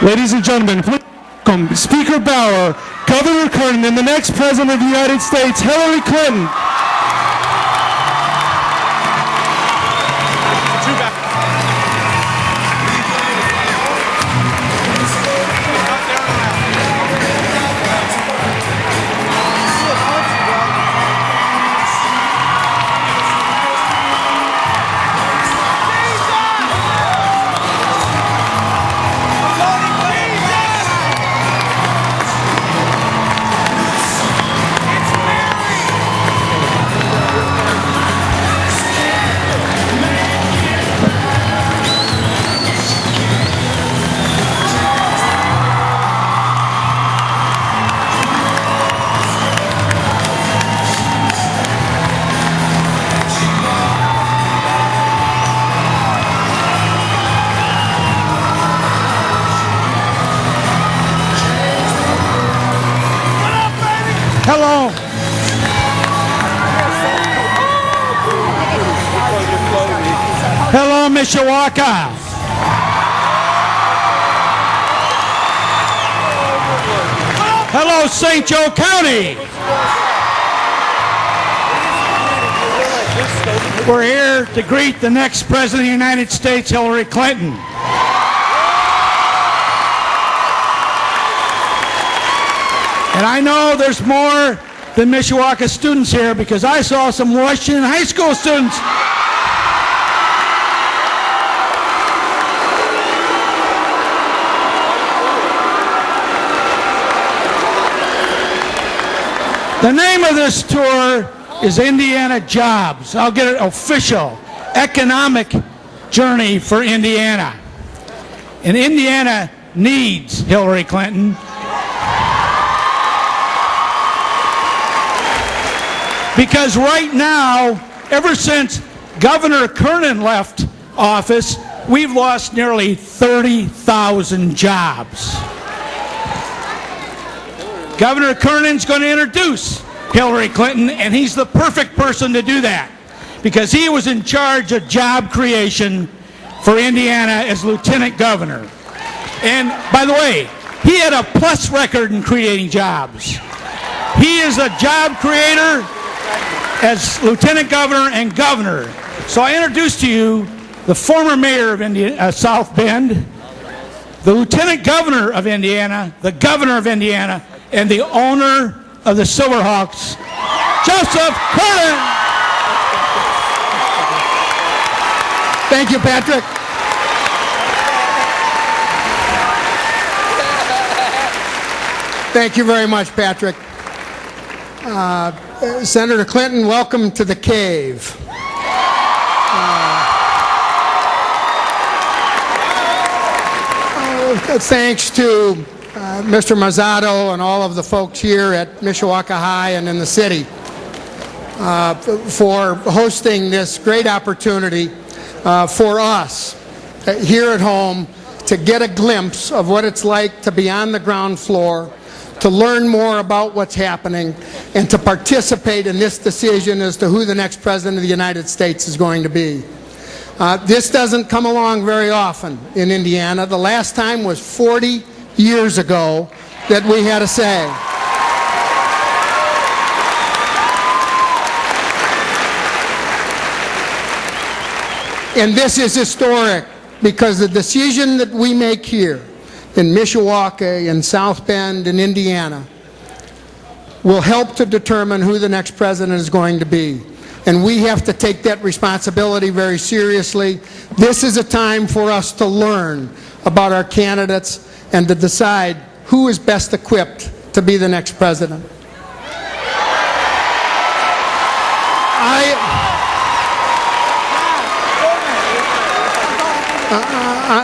Ladies and gentlemen, please welcome Speaker Bauer, Governor Kernan, and the next President of the United States, Hillary Clinton. Hello. Hello, Mishawaka. Hello, St. Joe County. We're here to greet the next President of the United States, Hillary Clinton. And I know there's more than Mishawaka students here because I saw some Washington High School students. The name of this tour is Indiana Jobs. I'll get it official. Economic journey for Indiana. And Indiana needs Hillary Clinton. Because right now, ever since Governor Kernan left office, we've lost nearly 30,000 jobs. Governor Kernan's going to introduce Hillary Clinton, and he's the perfect person to do that because he was in charge of job creation for Indiana as lieutenant governor. And by the way, he had a plus record in creating jobs. He is a job creator as lieutenant governor and governor. So I introduce to you the former mayor of South Bend, the lieutenant governor of Indiana, the governor of Indiana, and the owner of the Silverhawks, Joseph Kernan. Thank you, Patrick. Thank you very much, Patrick. Senator Clinton, welcome to the cave. Thanks to Mr. Mazzato and all of the folks here at Mishawaka High and in the city for hosting this great opportunity for us here at home to get a glimpse of what it's like to be on the ground floor, to learn more about what's happening, and to participate in this decision as to who the next President of the United States is going to be. This doesn't come along very often in Indiana. The last time was 40 years ago that we had a say. And this is historic because the decision that we make here in Mishawaka, in South Bend, in Indiana, will help to determine who the next president is going to be. And we have to take that responsibility very seriously. This is a time for us to learn about our candidates and to decide who is best equipped to be the next president.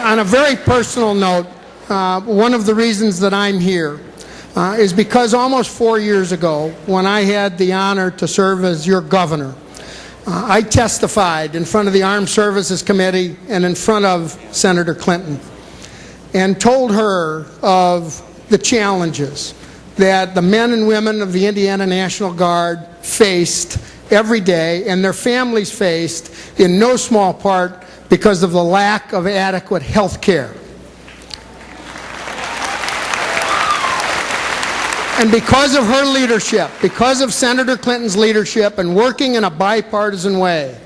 On a very personal note, one of the reasons that I'm here is because almost 4 years ago, when I had the honor to serve as your governor, I testified in front of the Armed Services Committee and in front of Senator Clinton and told her of the challenges that the men and women of the Indiana National Guard faced every day and their families faced in no small part because of the lack of adequate health care. And because of her leadership, because of Senator Clinton's leadership and working in a bipartisan way,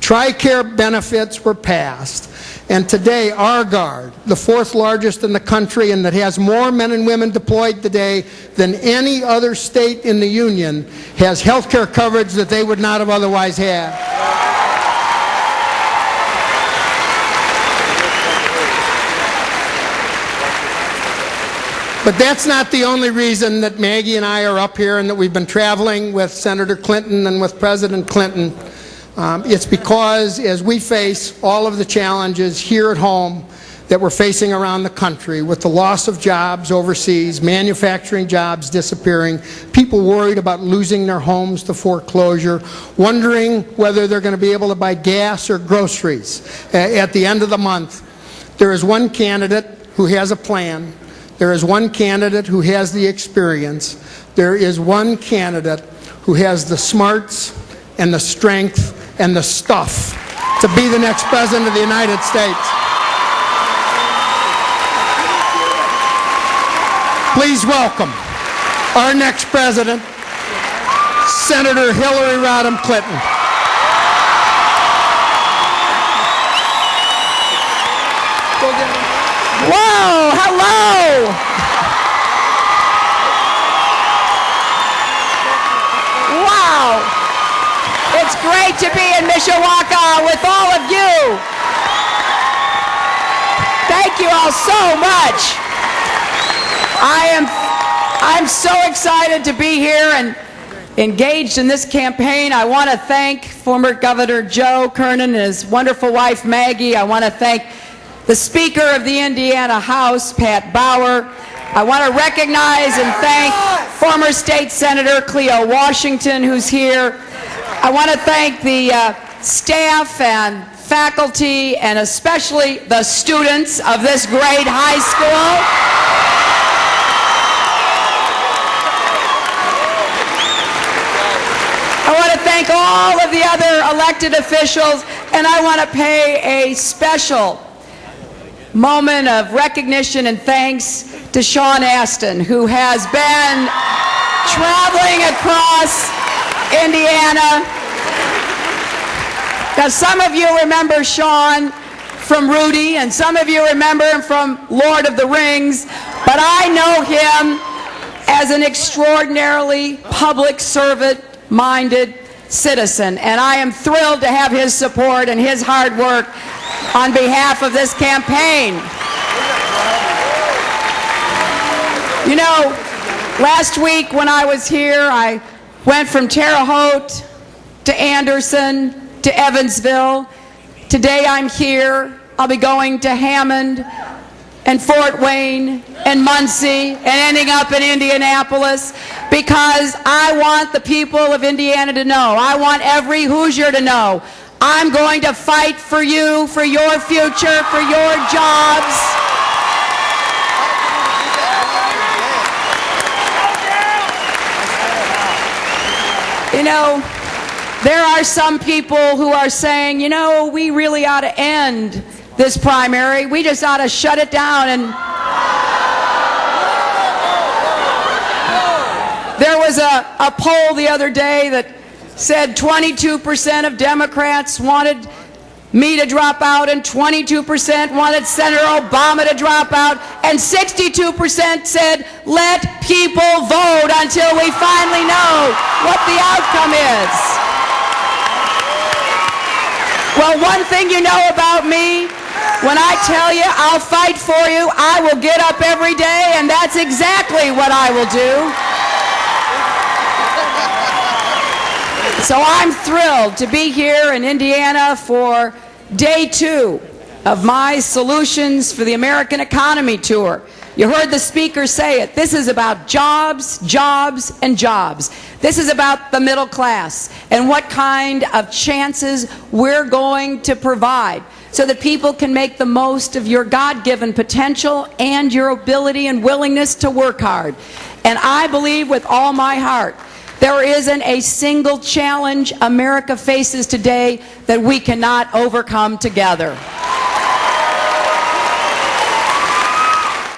TRICARE benefits were passed. And today, our Guard, the fourth largest in the country and that has more men and women deployed today than any other state in the Union, has health care coverage that they would not have otherwise had. But that's not the only reason that Maggie and I are up here and that we've been traveling with Senator Clinton and with President Clinton. It's because as we face all of the challenges here at home that we're facing around the country with the loss of jobs overseas, manufacturing jobs disappearing, people worried about losing their homes to foreclosure, wondering whether they're going to be able to buy gas or groceries at the end of the month. There is one candidate who has a plan. There is one candidate who has the experience. There is one candidate who has the smarts and the strength and the stuff to be the next President of the United States. Please welcome our next President, Senator Hillary Rodham Clinton. Whoa, hello! Wow! It's great to be in Mishawaka with all of you. Thank you all so much. I'm so excited to be here and engaged in this campaign. I want to thank former Governor Joe Kernan and his wonderful wife Maggie. I want to thank the Speaker of the Indiana House, Pat Bauer. I want to recognize and thank former State Senator Cleo Washington, who's here. I want to thank the staff and faculty and especially the students of this great high school. I want to thank all of the other elected officials, and I want to pay a special moment of recognition and thanks to Sean Astin, who has been traveling across Indiana. Now, some of you remember Sean from Rudy, and some of you remember him from Lord of the Rings, but I know him as an extraordinarily public servant-minded citizen, and I am thrilled to have his support and his hard work on behalf of this campaign. You know, last week when I was here, I went from Terre Haute to Anderson to Evansville. Today I'm here. I'll be going to Hammond and Fort Wayne and Muncie and ending up in Indianapolis because I want the people of Indiana to know. I want every Hoosier to know. I'm going to fight for you, for your future, for your jobs. You know, there are some people who are saying, you know, we really ought to end this primary. We just ought to shut it down. And there was a poll the other day that said 22% of Democrats wanted me to drop out, and 22% wanted Senator Obama to drop out, and 62% said, let people vote until we finally know what the outcome is. Well, one thing you know about me, when I tell you I'll fight for you, I will get up every day, and that's exactly what I will do. So I'm thrilled to be here in Indiana for day 2 of my Solutions for the American Economy tour. You heard the speaker say it. This is about jobs, jobs, and jobs. This is about the middle class and what kind of chances we're going to provide so that people can make the most of your God-given potential and your ability and willingness to work hard. And I believe with all my heart there isn't a single challenge America faces today that we cannot overcome together.